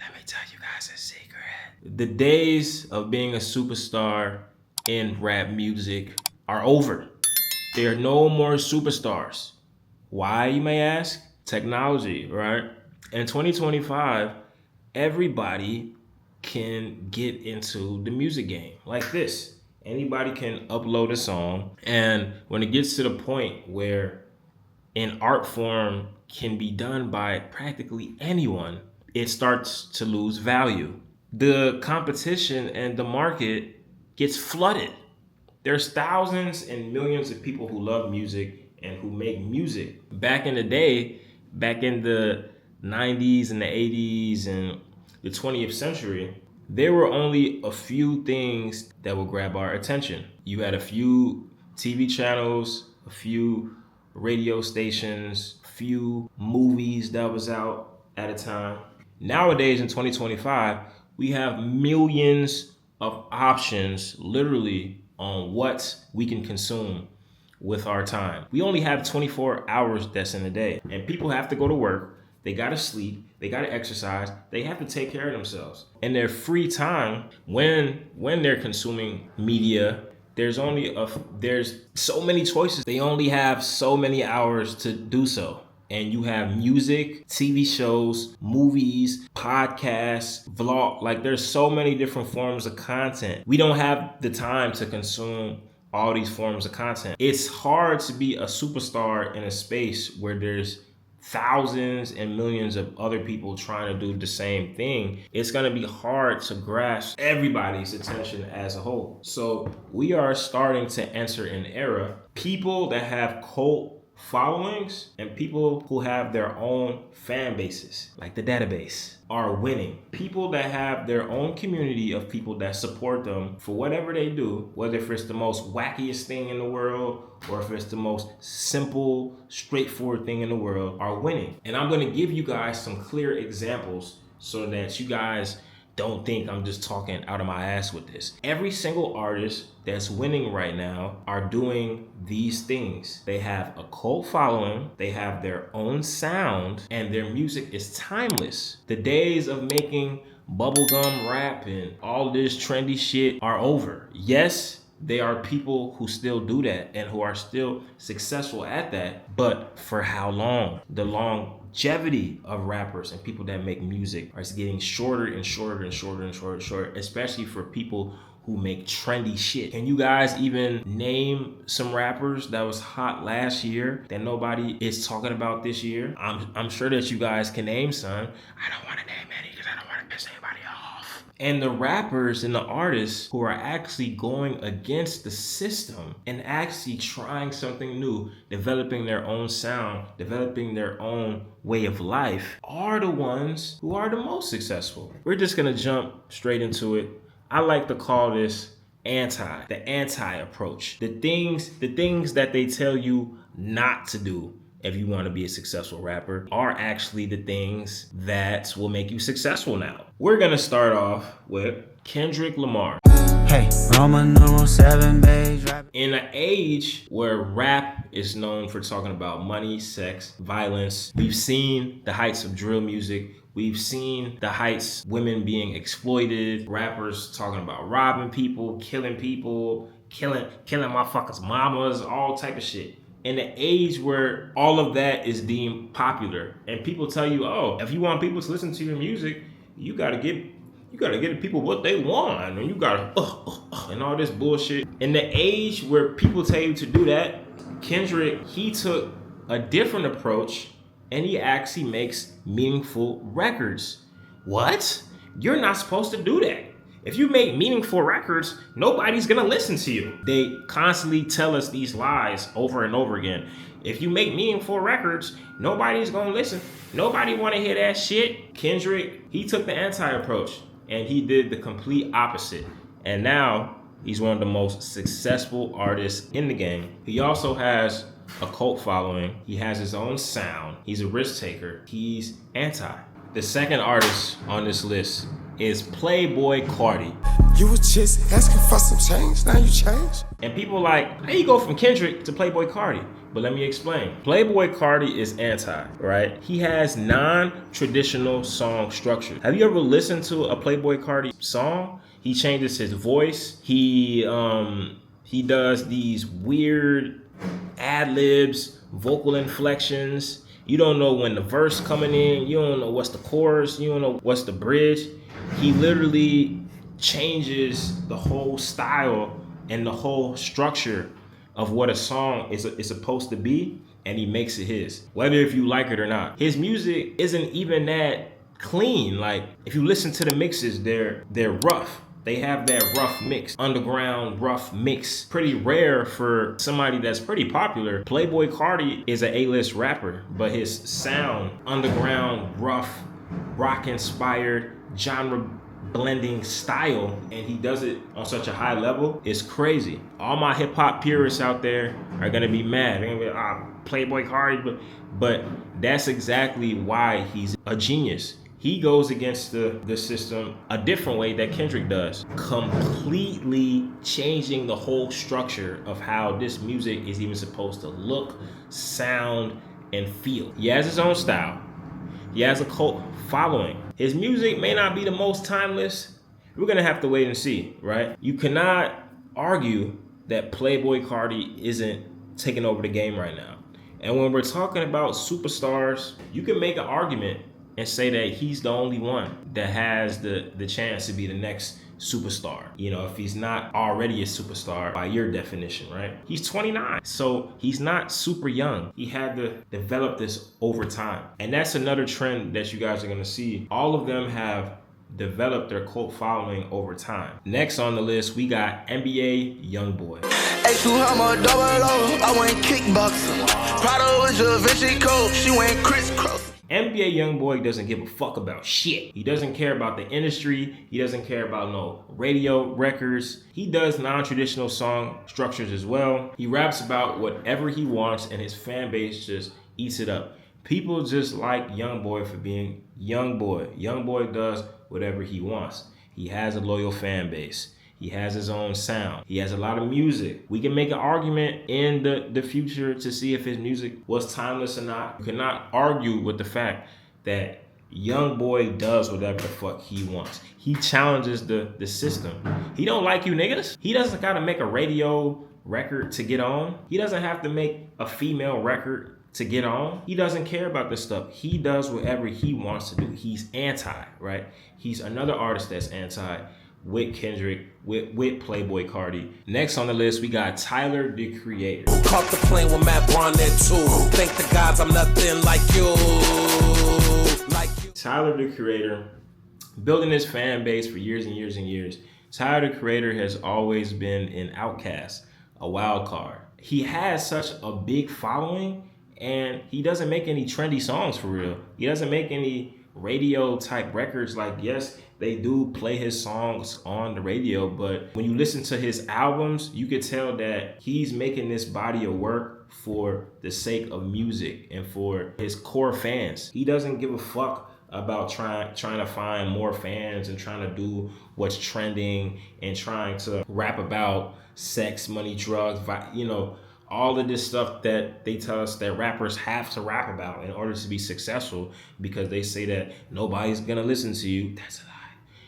Let me tell you guys a secret. The days of being a superstar in rap music are over. There are no more superstars. Why, you may ask? Technology, right? In 2025, everybody can get into the music game like this. Anybody can upload a song, and when it gets to the point where an art form can be done by practically anyone, it starts to lose value. The competition and the market gets flooded. There's thousands and millions of people who love music and who make music. Back in the day, back in the 90s and the 80s and the 20th century, there were only a few things that would grab our attention. You had a few TV channels, a few radio stations, a few movies that was out at a time. Nowadays in 2025, we have millions of options literally on what we can consume with our time. We only have 24 hours that's in a day, and people have to go to work, they gotta sleep, they gotta exercise, they have to take care of themselves. In their free time, when they're consuming media, there's so many choices. They only have so many hours to do so. And you have music, TV shows, movies, podcasts, vlog. Like there's so many different forms of content. We don't have the time to consume all these forms of content. It's hard to be a superstar in a space where there's thousands and millions of other people trying to do the same thing. It's going to be hard to grasp everybody's attention as a whole. So we are starting to enter an era. People that have cult followings and people who have their own fan bases, like the database, are winning. People that have their own community of people that support them for whatever they do, whether if it's the most wackiest thing in the world or if it's the most simple, straightforward thing in the world, are winning. And I'm going to give you guys some clear examples so that you guys don't think I'm just talking out of my ass with this. Every single artist that's winning right now are doing these things. They have a cult following, they have their own sound, and their music is timeless. The days of making bubblegum rap and all this trendy shit are over. Yes, there are people who still do that and who are still successful at that, but for how long? The longevity of rappers and people that make music is getting shorter and shorter and shorter and shorter and shorter, especially for people who make trendy shit. Can you guys even name some rappers that was hot last year that nobody is talking about this year? I'm sure that you guys can name some. I don't want to name any because I don't want to piss anybody off. And the rappers and the artists who are actually going against the system and actually trying something new, developing their own sound, developing their own way of life, are the ones who are the most successful. We're just gonna jump straight into it. I like to call this the anti approach. The things that they tell you not to do if you want to be a successful rapper are actually the things that will make you successful now. We're gonna start off with Kendrick Lamar. Hey, Roman numeral 7 page rap. In an age where rap is known for talking about money, sex, violence, we've seen the heights of drill music. We've seen the heights, women being exploited, rappers talking about robbing people, killing motherfuckers' mamas, all type of shit. In the age where all of that is deemed popular, and people tell you, oh, if you want people to listen to your music, you gotta give the people what they want, and you gotta and all this bullshit. In the age where people tell you to do that, Kendrick, he took a different approach, and he actually makes meaningful records. What? You're not supposed to do that. If you make meaningful records, nobody's gonna listen to you. They constantly tell us these lies over and over again. If you make meaningful records, nobody's gonna listen. Nobody wanna hear that shit. Kendrick, he took the anti-approach and he did the complete opposite. And now he's one of the most successful artists in the game. He also has a cult following. He has his own sound. He's a risk taker. He's anti. The second artist on this list is Playboi Carti. You was just asking for some change, now you change. And people like, how you go from Kendrick to Playboi Carti? But let me explain. Playboi Carti is anti, right? He has non-traditional song structure. Have you ever listened to a Playboi Carti song? He changes his voice. He does these weird ad-libs, vocal inflections. You don't know when the verse coming in. You don't know what's the chorus. You don't know what's the bridge. He literally changes the whole style and the whole structure of what a song is supposed to be, and he makes it his, whether if you like it or not. His music isn't even that clean. Like, if you listen to the mixes, they're rough. They have that rough mix, underground rough mix. Pretty rare for somebody that's pretty popular. Playboi Carti is an A-list rapper, but his sound, underground, rough, rock-inspired, genre blending style, and he does it on such a high level, it's crazy. All my hip hop purists out there are gonna be mad. They're gonna be, Playboi Carti, but that's exactly why he's a genius. He goes against the system a different way that Kendrick does, completely changing the whole structure of how this music is even supposed to look, sound, and feel. He has his own style. He has a cult following. His music may not be the most timeless. We're gonna have to wait and see, right? You cannot argue that Playboi Carti isn't taking over the game right now. And when we're talking about superstars, you can make an argument and say that he's the only one that has the chance to be the next superstar. You know, if he's not already a superstar by your definition, right? He's 29, so he's not super young. He had to develop this over time. And that's another trend that you guys are gonna see. All of them have developed their cult following over time. Next on the list, we got NBA YoungBoy. I went kickboxing. Prado was your Vinci coach. She went crisscross. NBA YoungBoy doesn't give a fuck about shit. He doesn't care about the industry. He doesn't care about no radio records. He does non-traditional song structures as well. He raps about whatever he wants, and his fan base just eats it up. People just like YoungBoy for being YoungBoy. YoungBoy does whatever he wants. He has a loyal fan base. He has his own sound. He has a lot of music. We can make an argument in the future to see if his music was timeless or not. You cannot argue with the fact that YoungBoy does whatever the fuck he wants. He challenges the system. He don't like you niggas. He doesn't gotta make a radio record to get on. He doesn't have to make a female record to get on. He doesn't care about this stuff. He does whatever he wants to do. He's anti, right? He's another artist that's anti, with Kendrick, with Playboi Carti. Next on the list, we got Tyler, the Creator. Caught the plane with Matt Barnett too. Thank the gods I'm nothing like you. Tyler, the Creator, building his fan base for years and years and years. Tyler, the Creator has always been an outcast, a wild card. He has such a big following, and he doesn't make any trendy songs for real. He doesn't make any radio type records. Like, yes, they do play his songs on the radio, but when you listen to his albums, you could tell that he's making this body of work for the sake of music and for his core fans. He doesn't give a fuck about trying to find more fans and trying to do what's trending and trying to rap about sex, money, drugs, you know, all of this stuff that they tell us that rappers have to rap about in order to be successful, because they say that nobody's gonna listen to you. That's a lie.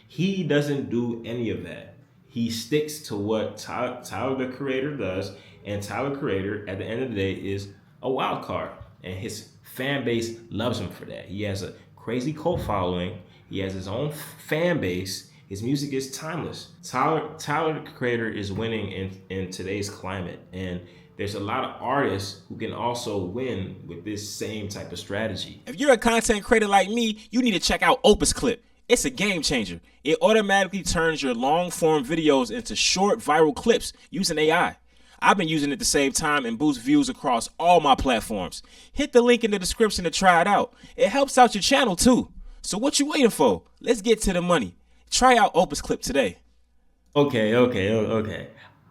He doesn't do any of that. He sticks to what Tyler, the Creator, does, and Tyler, the Creator, at the end of the day, is a wild card, and his fan base loves him for that. He has a crazy cult following. He has his own fan base. His music is timeless. Tyler, the Creator, is winning in today's climate, and there's a lot of artists who can also win with this same type of strategy. If you're a content creator like me, you need to check out Opus Clip. It's a game changer. It automatically turns your long form videos into short viral clips using AI. I've been using it to save time and boost views across all my platforms. Hit the link in the description to try it out. It helps out your channel too. So what you waiting for? Let's get to the money. Try out Opus Clip today. Okay.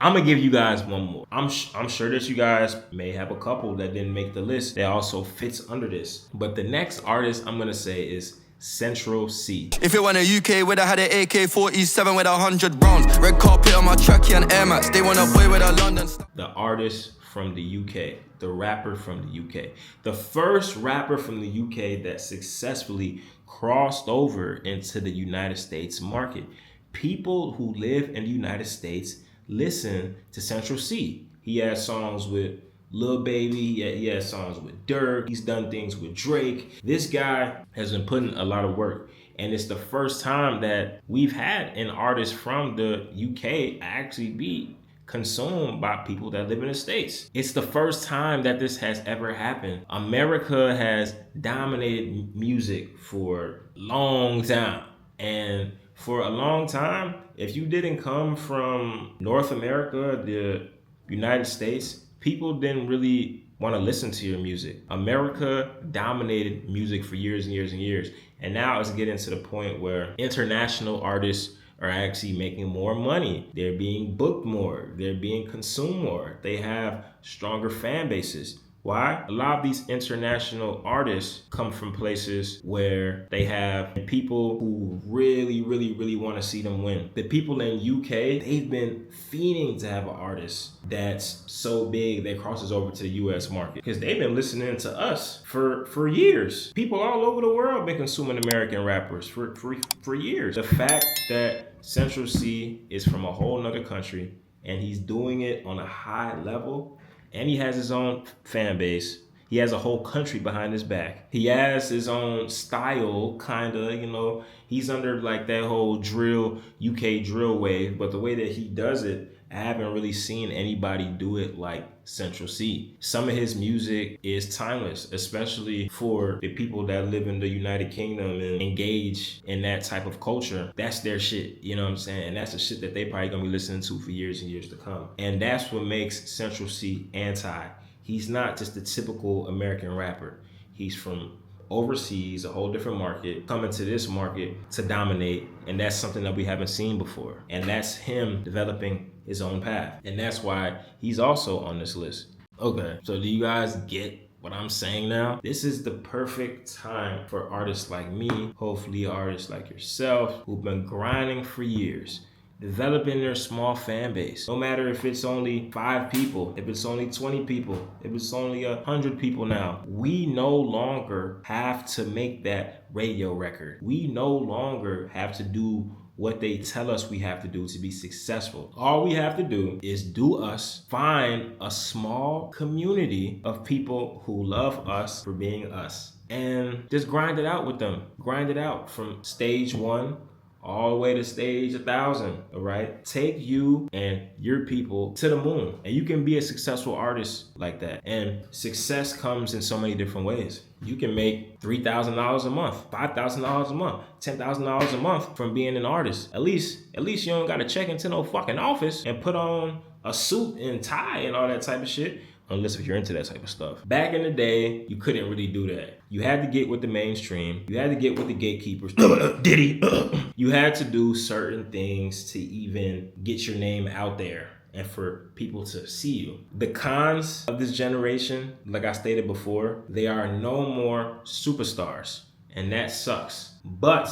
I'm gonna give you guys one more. I'm sure that you guys may have a couple that didn't make the list that also fits under this. But the next artist I'm gonna say is Central C. If it went a UK, would I had an AK-47 with 100 rounds. Red carpet on my trackie and Air Max. They want a boy with a London. The artist from the UK, the rapper from the UK, the first rapper from the UK that successfully crossed over into the United States market. People who live in the United States listen to Central C. He has songs with Lil Baby, he has songs with Dirk, he's done things with Drake. This guy has been putting a lot of work. And it's the first time that we've had an artist from the UK actually be consumed by people that live in the States. It's the first time that this has ever happened. America has dominated music for a long time. And for a long time, if you didn't come from North America, the United States, people didn't really want to listen to your music. America dominated music for years and years and years. And now it's getting to the point where international artists are actually making more money. They're being booked more. They're being consumed more. They have stronger fan bases. Why? A lot of these international artists come from places where they have people who really, really, really want to see them win. The people in UK, they've been fiending to have an artist that's so big that crosses over to the US market because they've been listening to us for years. People all over the world have been consuming American rappers for years. The fact that Central C is from a whole nother country and he's doing it on a high level, and he has his own fan base. He has a whole country behind his back. He has his own style, kinda, he's under like that whole UK drill wave, but the way that he does it, I haven't really seen anybody do it like Central C. Some of his music is timeless, especially for the people that live in the United Kingdom and engage in that type of culture. That's their shit, you know what I'm saying? And that's the shit that they probably gonna be listening to for years and years to come. And that's what makes Central C anti. He's not just the typical American rapper. He's from overseas, a whole different market, coming to this market to dominate, and that's something that we haven't seen before. And that's him developing his own path. And that's why he's also on this list. Okay, so do you guys get what I'm saying now? This is the perfect time for artists like me, hopefully artists like yourself, who've been grinding for years, developing their small fan base. No matter if it's only 5 people, if it's only 20 people, if it's only 100 people now, we no longer have to make that radio record. We no longer have to do what they tell us we have to do to be successful. All we have to do is do us, find a small community of people who love us for being us, and just grind it out with them. Grind it out from stage 1 all the way to stage 1,000, all right? Take you and your people to the moon. And you can be a successful artist like that. And success comes in so many different ways. You can make $3,000 a month, $5,000 a month, $10,000 a month from being an artist. At least you don't gotta check into no fucking office and put on a suit and tie and all that type of shit. Unless if you're into that type of stuff. Back in the day, you couldn't really do that. You had to get with the mainstream. You had to get with the gatekeepers. Diddy. You had to do certain things to even get your name out there and for people to see you. The cons of this generation, like I stated before, they are no more superstars, and that sucks. But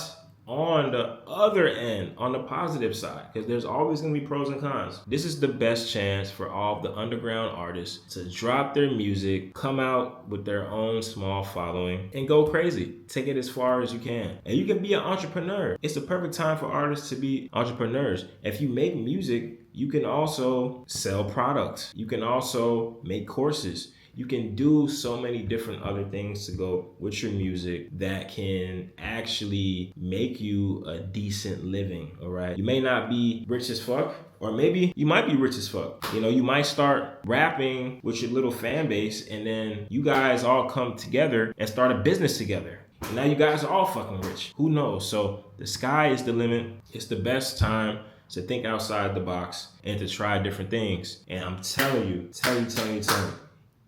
on the other end, on the positive side, because there's always going to be pros and cons, this is the best chance for all of the underground artists to drop their music, come out with their own small following, and go crazy. Take it as far as you can. And you can be an entrepreneur. It's the perfect time for artists to be entrepreneurs. If you make music, you can also sell products. You can also make courses. You can do so many different other things to go with your music that can actually make you a decent living, all right? You may not be rich as fuck, or maybe you might be rich as fuck. You might start rapping with your little fan base, and then you guys all come together and start a business together. And now you guys are all fucking rich. Who knows? So the sky is the limit. It's the best time to think outside the box and to try different things. And I'm telling you,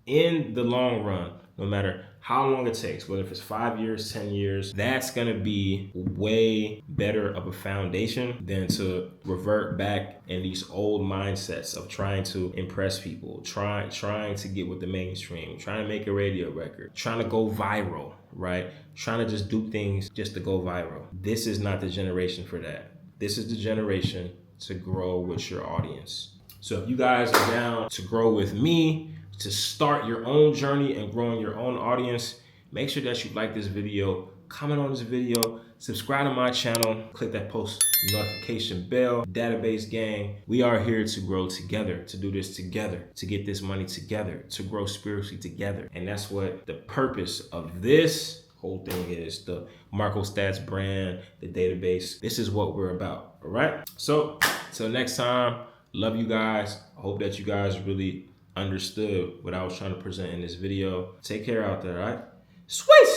in the long run, no matter how long it takes, whether if it's 5 years, 10 years, that's gonna be way better of a foundation than to revert back in these old mindsets of trying to impress people, trying to get with the mainstream, trying to make a radio record, trying to go viral, right? Trying to just do things just to go viral. This is not the generation for that. This is the generation to grow with your audience. So if you guys are down to grow with me, to start your own journey and growing your own audience, make sure that you like this video, comment on this video, subscribe to my channel, click that post notification bell. Database gang, we are here to grow together, to do this together, to get this money together, to grow spiritually together. And that's what the purpose of this whole thing is, the Marko Stats brand, the database. This is what we're about, all right? So till next time, love you guys. I hope that you guys really understood what I was trying to present in this video. Take care out there, all right? Sweet!